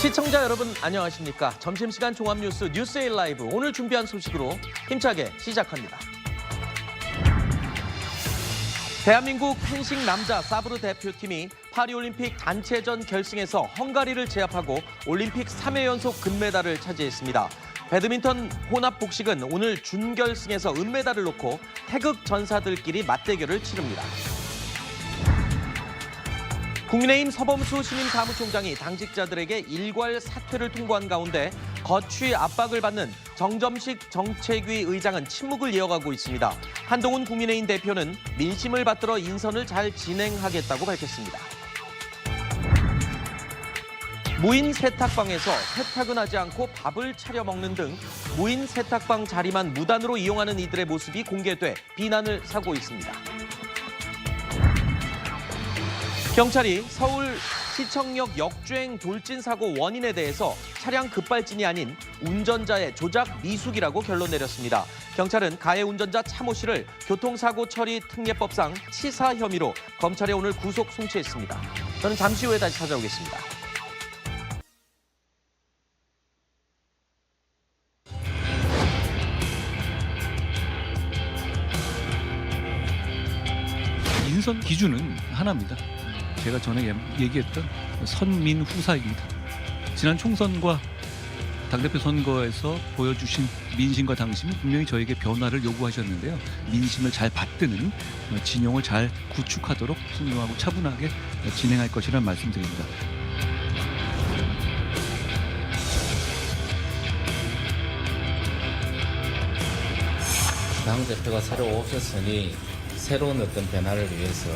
시청자 여러분 안녕하십니까? 점심시간 종합뉴스 뉴스에일 라이브 오늘 준비한 소식으로 힘차게 시작합니다. 대한민국 펜싱 남자 사브르 대표팀이 파리올림픽 단체전 결승에서 헝가리를 제압하고 올림픽 3회 연속 금메달을 차지했습니다. 배드민턴 혼합 복식은 오늘 준결승에서 은메달을 놓고 태극 전사들끼리 맞대결을 치릅니다. 국민의힘 서범수 신임 사무총장이 당직자들에게 일괄 사퇴를 통보한 가운데 거취 압박을 받는 정점식 정책위 의장은 침묵을 이어가고 있습니다. 한동훈 국민의힘 대표는 민심을 받들어 인선을 잘 진행하겠다고 밝혔습니다. 무인 세탁방에서 세탁은 하지 않고 밥을 차려 먹는 등 무인 세탁방 자리만 무단으로 이용하는 이들의 모습이 공개돼 비난을 사고 있습니다. 경찰이 서울 시청역 역주행 돌진 사고 원인에 대해서 차량 급발진이 아닌 운전자의 조작 미숙이라고 결론 내렸습니다. 경찰은 가해 운전자 차모 씨를 교통사고 처리 특례법상 치사 혐의로 검찰에 오늘 구속 송치했습니다. 저는 잠시 후에 다시 찾아오겠습니다. 인선 기준은 하나입니다. 제가 전에 얘기했던 선민후사입니다. 지난 총선과 당대표 선거에서 보여주신 민심과 당심이 분명히 저에게 변화를 요구하셨는데요. 민심을 잘 받드는 진영을 잘 구축하도록 신중하고 차분하게 진행할 것이라는 말씀드립니다. 당대표가 새로 오셨으니 새로운 어떤 변화를 위해서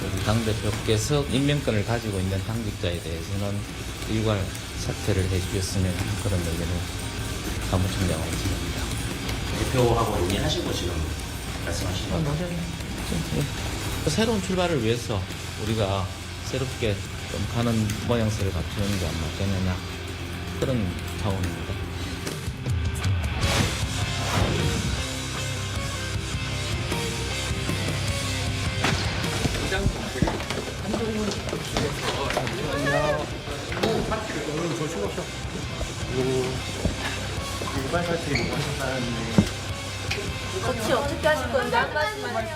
우리 당대표께서 임명권을 가지고 있는 당직자에 대해서는 일괄 사퇴를 해주셨으면 하는 그런 의견을 사무총장하고 있습니다. 대표하고 논의하시고 지금 말씀하시는 거죠? 새로운 출발을 위해서 우리가 새롭게 좀 가는 모양새를 갖추는 게 안 맞겠느냐 그런 차원입니다. 일반 사실이 못 하셨다는데 거치 어떻게 하실 건데 한 말씀만 해요.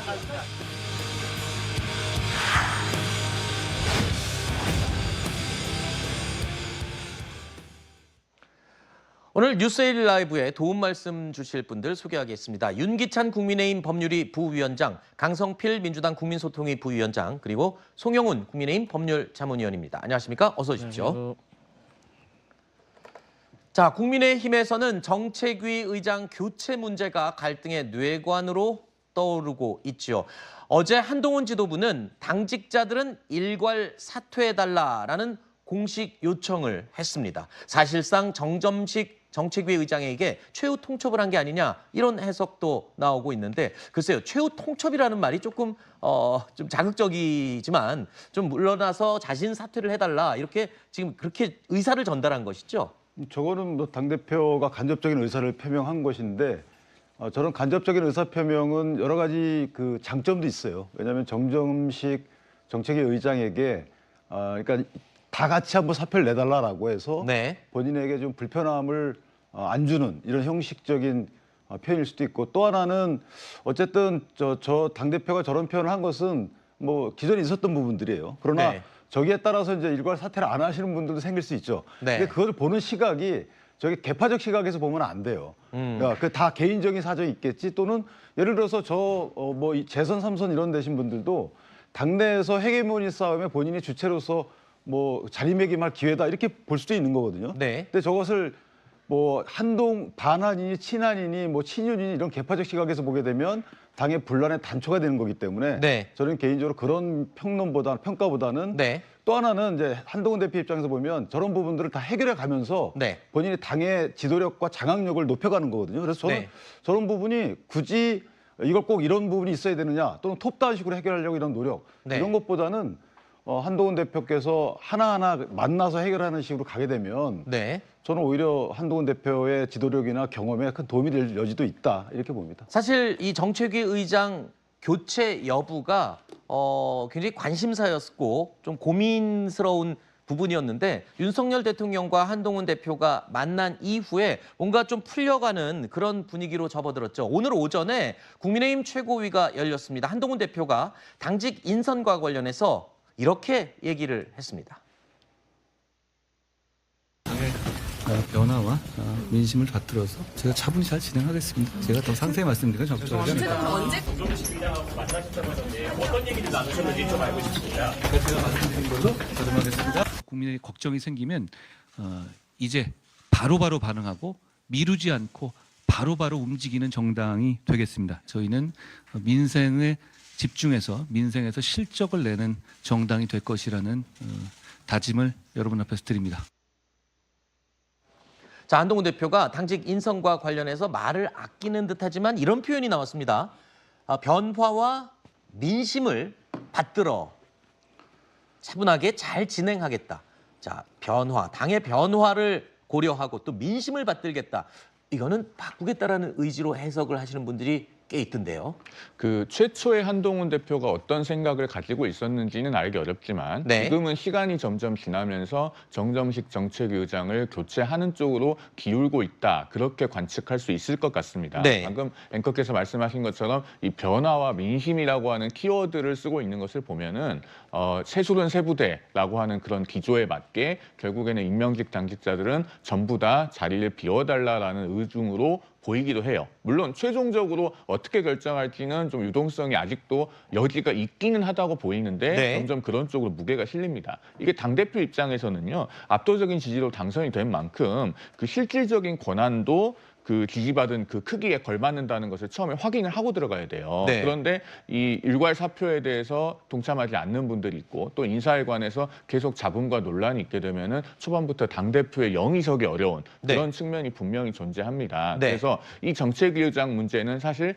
오늘 뉴스에일 라이브에 도움 말씀 주실 분들 소개하겠습니다. 윤기찬 국민의힘 법률위 부위원장, 강성필 민주당 국민소통위 부위원장, 그리고 송영훈 국민의힘 법률자문위원입니다. 안녕하십니까? 어서 오십시오. 안녕하세요. 자, 국민의힘에서는 정책위 의장 교체 문제가 갈등의 뇌관으로 떠오르고 있죠. 어제 한동훈 지도부는 당직자들은 일괄 사퇴해달라라는 공식 요청을 했습니다. 사실상 정점식 정책위 의장에게 최후 통첩을 한 게 아니냐 이런 해석도 나오고 있는데 글쎄요. 최후 통첩이라는 말이 조금 좀 자극적이지만 좀 물러나서 자신 사퇴를 해달라 이렇게 지금 그렇게 의사를 전달한 것이죠. 저거는 뭐 당대표가 간접적인 의사를 표명한 것인데 저런 간접적인 의사 표명은 여러 가지 그 장점도 있어요. 왜냐하면 정점식 정책위 의장에게 그러니까 다 같이 한번 사표를 내달라라고 해서 네. 본인에게 좀 불편함을 안 주는 이런 형식적인 표현일 수도 있고 또 하나는 어쨌든 저 당대표가 저런 표현을 한 것은 뭐 기존에 있었던 부분들이에요. 그러나 네. 저기에 따라서 이제 일괄 사퇴를 안 하시는 분들도 생길 수 있죠. 네. 근데 그걸 보는 시각이 저기 개파적 시각에서 보면 안 돼요. 그러니까 그 다 개인적인 사정이 있겠지 또는 예를 들어서 뭐 재선 3선 이런 되신 분들도 당내에서 헤게모니 싸움에 본인이 주체로서 뭐 자리매김할 기회다 이렇게 볼 수도 있는 거거든요. 네. 근데 저것을 뭐 한동 반한이니 친한이니 뭐 친윤이니 이런 개파적 시각에서 보게 되면 당의 분란의 단초가 되는 거기 때문에 네. 저는 개인적으로 그런 평가보다는 네. 또 하나는 이제 한동훈 대표 입장에서 보면 저런 부분들을 다 해결해 가면서 네. 본인이 당의 지도력과 장악력을 높여가는 거거든요. 그래서 저는 네. 저런 부분이 굳이 이걸 꼭 이런 부분이 있어야 되느냐 또는 톱다운식으로 해결하려고 이런 노력 네. 이런 것보다는 한동훈 대표께서 하나하나 만나서 해결하는 식으로 가게 되면 네. 저는 오히려 한동훈 대표의 지도력이나 경험에 큰 도움이 될 여지도 있다 이렇게 봅니다. 사실 이 정책위 의장 교체 여부가 굉장히 관심사였고 좀 고민스러운 부분이었는데 윤석열 대통령과 한동훈 대표가 만난 이후에 뭔가 좀 풀려가는 그런 분위기로 접어들었죠. 오늘 오전에 국민의힘 최고위가 열렸습니다. 한동훈 대표가 당직 인선과 관련해서 이렇게 얘기를 했습니다. 변화와 민심을 받들어서 제가 차분히 잘 진행하겠습니다. 제가 더 상세히 말씀드리면 적절하지 않을까. 언제 제가 말씀드린 걸로 가름하겠습니다. 국민의 걱정이 생기면 이제 바로바로 반응하고 미루지 않고 바로바로 움직이는 정당이 되겠습니다. 저희는 민생에 집중해서 민생에서 실적을 내는 정당이 될 것이라는 다짐을 여러분 앞에서 드립니다. 자, 한동훈 대표가 당직 인선과 관련해서 말을 아끼는 듯하지만 이런 표현이 나왔습니다. 변화와 민심을 받들어 차분하게 잘 진행하겠다. 자, 변화, 당의 변화를 고려하고 또 민심을 받들겠다. 이거는 바꾸겠다라는 의지로 해석을 하시는 분들이 꽤 있던데요. 그 최초의 한동훈 대표가 어떤 생각을 가지고 있었는지는 알기 어렵지만 네. 지금은 시간이 점점 지나면서 정점식 정책위 의장을 교체하는 쪽으로 기울고 있다. 그렇게 관측할 수 있을 것 같습니다. 네. 방금 앵커께서 말씀하신 것처럼 이 변화와 민심이라고 하는 키워드를 쓰고 있는 것을 보면은 세술은 세부대라고 하는 그런 기조에 맞게 결국에는 임명직 당직자들은 전부 다 자리를 비워달라라는 의중으로 보이기도 해요. 물론 최종적으로 어떻게 결정할지는 좀 유동성이 아직도 여지가 있기는 하다고 보이는데 네. 점점 그런 쪽으로 무게가 실립니다. 이게 당대표 입장에서는요. 압도적인 지지로 당선이 된 만큼 그 실질적인 권한도 그 지지받은 그 크기에 걸맞는다는 것을 처음에 확인을 하고 들어가야 돼요. 네. 그런데 이 일괄 사표에 대해서 동참하지 않는 분들이 있고 또 인사에 관해서 계속 잡음과 논란이 있게 되면은 초반부터 당대표의 영의석이 어려운 그런 측면이 분명히 존재합니다. 네. 그래서 이 정책위 의장 문제는 사실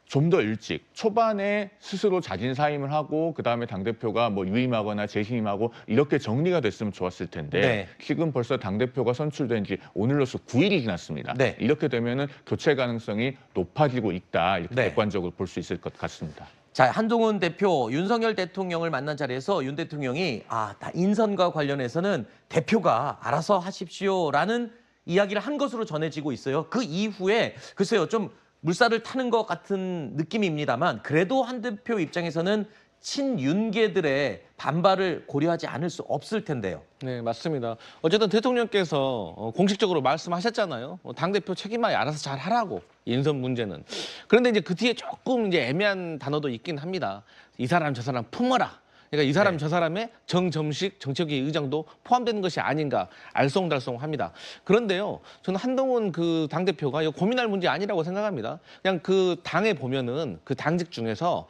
좀 더 일찍 초반에 스스로 자진 사임을 하고 그다음에 당대표가 뭐 유임하거나 재신임하고 이렇게 정리가 됐으면 좋았을 텐데 네. 지금 벌써 당대표가 선출된 지 오늘로써 9일이 지났습니다. 네. 이렇게 되면은 교체 가능성이 높아지고 있다. 이렇게 네. 객관적으로 볼 수 있을 것 같습니다. 자, 한동훈 대표, 윤석열 대통령을 만난 자리에서 윤 대통령이 다 인선과 관련해서는 대표가 알아서 하십시오라는 이야기를 한 것으로 전해지고 있어요. 그 이후에 글쎄요, 좀 물살을 타는 것 같은 느낌입니다만 그래도 한 대표 입장에서는 친윤계들의 반발을 고려하지 않을 수 없을 텐데요. 네, 맞습니다. 어쨌든 대통령께서 공식적으로 말씀하셨잖아요. 당대표 책임만이 알아서 잘 하라고, 인선 문제는. 그런데 이제 그 뒤에 조금 이제 애매한 단어도 있긴 합니다. 이 사람 저 사람 품어라. 그러니까 이 사람 저 사람의 정점식 정책위 의장도 포함되는 것이 아닌가 알쏭달쏭합니다. 그런데요, 저는 한동훈 그 당대표가 이거 고민할 문제 아니라고 생각합니다. 그냥 그 당에 보면은 그 당직 중에서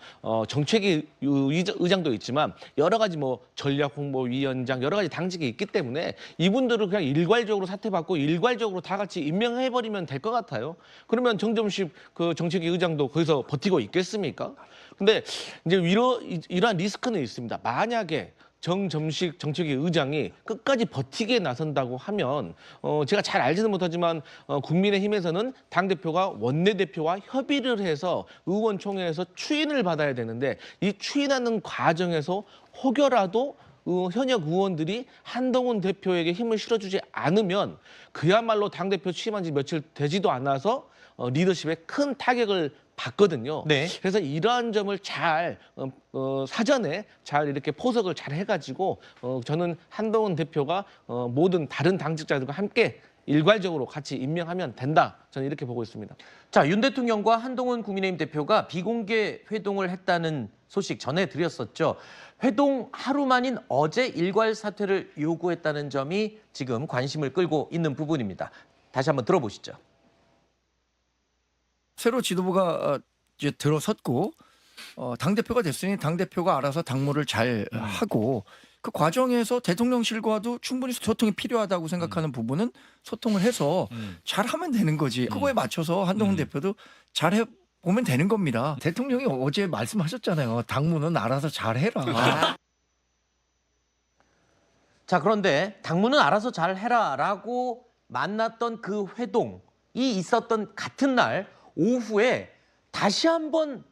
정책위 의장도 있지만 여러 가지 뭐 전략홍보위원장 여러 가지 당직이 있기 때문에 이분들을 그냥 일괄적으로 사퇴받고 일괄적으로 다 같이 임명해버리면 될 것 같아요. 그러면 정점식 그 정책위 의장도 거기서 버티고 있겠습니까? 근데 이제 이러한 리스크는 있습니다. 만약에 정점식 정책위 의장이 끝까지 버티게 나선다고 하면 제가 잘 알지는 못하지만 국민의힘에서는 당대표가 원내대표와 협의를 해서 의원총회에서 추인을 받아야 되는데 이 추인하는 과정에서 혹여라도 현역 의원들이 한동훈 대표에게 힘을 실어주지 않으면 그야말로 당대표 취임한 지 며칠 되지도 않아서 리더십에 큰 타격을 받거든요. 네. 그래서 이러한 점을 잘 사전에 잘 이렇게 포석을 잘 해가지고 저는 한동훈 대표가 모든 다른 당직자들과 함께 일괄적으로 같이 임명하면 된다. 저는 이렇게 보고 있습니다. 자, 윤 대통령과 한동훈 국민의힘 대표가 비공개 회동을 했다는 소식 전해드렸었죠. 회동 하루 만인 어제 일괄 사퇴를 요구했다는 점이 지금 관심을 끌고 있는 부분입니다. 다시 한번 들어보시죠. 새로 지도부가 이제 들어섰고 당대표가 됐으니 당대표가 알아서 당무를 잘 하고 그 과정에서 대통령실과도 충분히 소통이 필요하다고 생각하는 부분은 소통을 해서 잘하면 되는 거지. 그거에 맞춰서 한동훈 대표도 잘해 보면 되는 겁니다. 대통령이 어제 말씀하셨잖아요. 당무는 알아서 잘해라. 자, 그런데 당무는 알아서 잘 해라라고 만났던 그 회동이 있었던 같은 날 오후에 다시 한번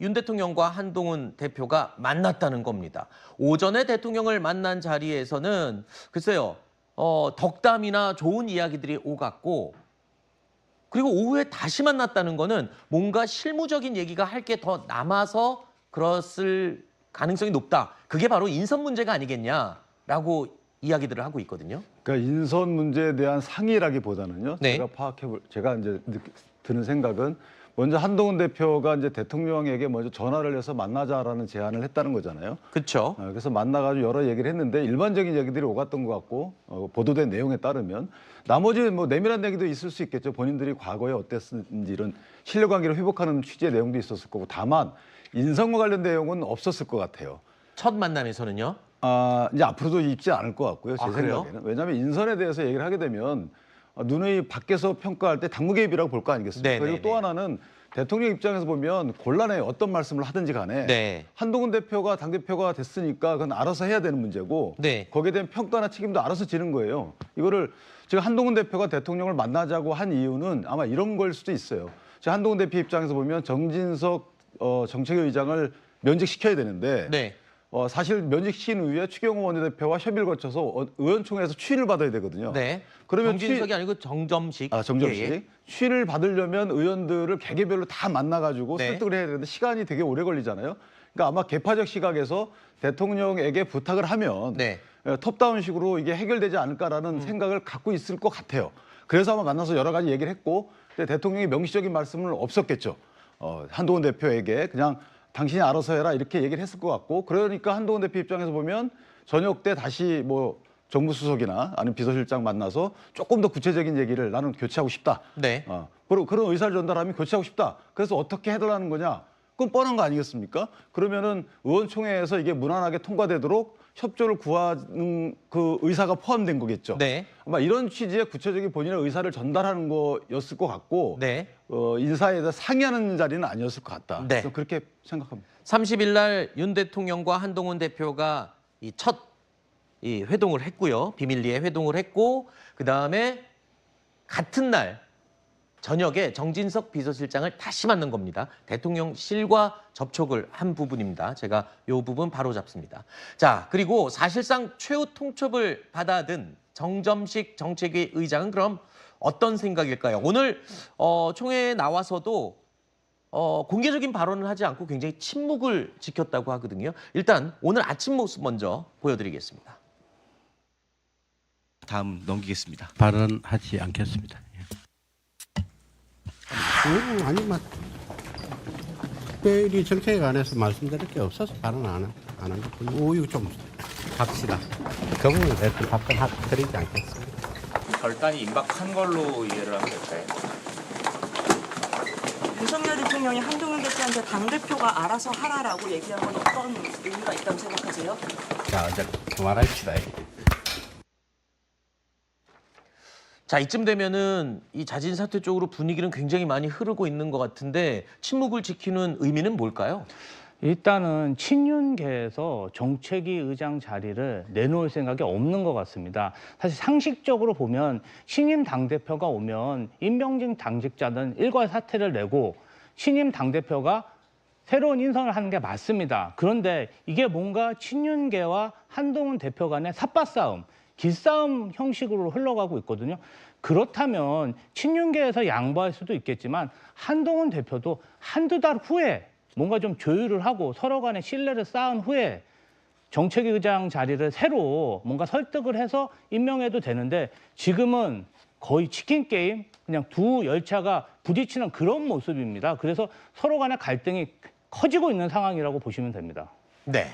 윤 대통령과 한동훈 대표가 만났다는 겁니다. 오전에 대통령을 만난 자리에서는 글쎄요, 덕담이나 좋은 이야기들이 오갔고, 그리고 오후에 다시 만났다는 거는 뭔가 실무적인 얘기가 할 게 더 남아서 그랬을 가능성이 높다. 그게 바로 인선 문제가 아니겠냐라고 이야기들을 하고 있거든요. 그러니까 인선 문제에 대한 상의라기보다는요. 네. 제가 이제 드는 생각은 먼저 한동훈 대표가 이제 대통령에게 먼저 전화를 해서 만나자라는 제안을 했다는 거잖아요. 그렇죠. 그래서 만나가지고 여러 얘기를 했는데 일반적인 얘기들이 오갔던 것 같고 보도된 내용에 따르면 나머지 뭐 내밀한 얘기도 있을 수 있겠죠. 본인들이 과거에 어땠는지 이런 신뢰관계를 회복하는 취지의 내용도 있었을 거고 다만 인선과 관련된 내용은 없었을 것 같아요. 첫 만남에서는요. 이제 앞으로도 있지 않을 것 같고요. 제 그래요? 생각에는. 왜냐하면 인선에 대해서 얘기를 하게 되면 누누이 밖에서 평가할 때 당무 개입이라고 볼 거 아니겠습니까? 네, 그리고 네, 또 네. 하나는 대통령 입장에서 보면 곤란해요. 어떤 말씀을 하든지 간에. 네. 한동훈 대표가 당대표가 됐으니까 그건 알아서 해야 되는 문제고 네. 거기에 대한 평가나 책임도 알아서 지는 거예요. 이거를 지금 한동훈 대표가 대통령을 만나자고 한 이유는 아마 이런 걸 수도 있어요. 지금 한동훈 대표 입장에서 보면 정진석 정책위 의장을 면직시켜야 되는데 네. 사실 면직시킨 이후에 추경호 원내대표와 협의를 거쳐서 의원총회에서 추인을 받아야 되거든요. 네. 그러면 정진석이 아니고 정점식. 정점식. 예, 예. 추인을 받으려면 의원들을 개개별로 다 만나가지고 네. 설득을 해야 되는데 시간이 되게 오래 걸리잖아요. 그러니까 아마 개파적 시각에서 대통령에게 부탁을 하면 네. 톱다운식으로 이게 해결되지 않을까라는 생각을 갖고 있을 것 같아요. 그래서 아마 만나서 여러 가지 얘기를 했고 근데 대통령이 명시적인 말씀은 없었겠죠. 한동훈 대표에게 그냥 당신이 알아서 해라 이렇게 얘기를 했을 것 같고 그러니까 한동훈 대표 입장에서 보면 저녁 때 다시 뭐 정무수석이나 아니면 비서실장 만나서 조금 더 구체적인 얘기를 나는 교체하고 싶다. 네. 그런 의사를 전달하면 교체하고 싶다. 그래서 어떻게 해달라는 거냐? 그건 뻔한 거 아니겠습니까? 그러면은 의원총회에서 이게 무난하게 통과되도록 협조를 구하는 그 의사가 포함된 거겠죠. 네. 아마 이런 취지의 구체적인 본인의 의사를 전달하는 거였을 것 같고 네. 인사에 대해서 상의하는 자리는 아니었을 것 같다. 네. 저는 그렇게 생각합니다. 30일 날 윤 대통령과 한동훈 대표가 이 첫 회동을 했고요. 비밀리에 회동을 했고 그다음에 같은 날 저녁에 정진석 비서실장을 다시 만난 겁니다. 대통령실과 접촉을 한 부분입니다. 제가 이 부분 바로 잡습니다. 자, 그리고 사실상 최후 통첩을 받아든 정점식 정책위 의장은 그럼 어떤 생각일까요? 오늘 총회에 나와서도 공개적인 발언을 하지 않고 굉장히 침묵을 지켰다고 하거든요. 일단 오늘 아침 모습 먼저 보여드리겠습니다. 다음 넘기겠습니다. 발언하지 않겠습니다. 아니 뭐 특별히 정책에 관해서 말씀드릴 게 없어서 발언 안 한 것 뿐이고 오유 좀 갑시다. 그 부분에 대해서 답변드리지 않겠습니다. 결단이 임박한 걸로 이해를 하면 될까요? 윤석열 대통령이 한동훈 대표한테 당대표가 알아서 하라라고 얘기한 건 어떤 의미가 있다고 생각하세요? 자, 이제 그만합시다. 자, 이쯤 되면은 이 자진 사퇴 쪽으로 분위기는 굉장히 많이 흐르고 있는 것 같은데 침묵을 지키는 의미는 뭘까요? 일단은 친윤계에서 정책위 의장 자리를 내놓을 생각이 없는 것 같습니다. 사실 상식적으로 보면 신임 당대표가 오면 임명직 당직자는 일괄 사퇴를 내고 신임 당대표가 새로운 인선을 하는 게 맞습니다. 그런데 이게 뭔가 친윤계와 한동훈 대표 간의 삿바싸움, 기싸움 형식으로 흘러가고 있거든요. 그렇다면 친윤계에서 양보할 수도 있겠지만 한동훈 대표도 한두 달 후에 뭔가 좀 조율을 하고 서로 간의 신뢰를 쌓은 후에 정책위 의장 자리를 새로 뭔가 설득을 해서 임명해도 되는데 지금은 거의 치킨 게임, 그냥 두 열차가 부딪히는 그런 모습입니다. 그래서 서로 간의 갈등이 커지고 있는 상황이라고 보시면 됩니다. 네.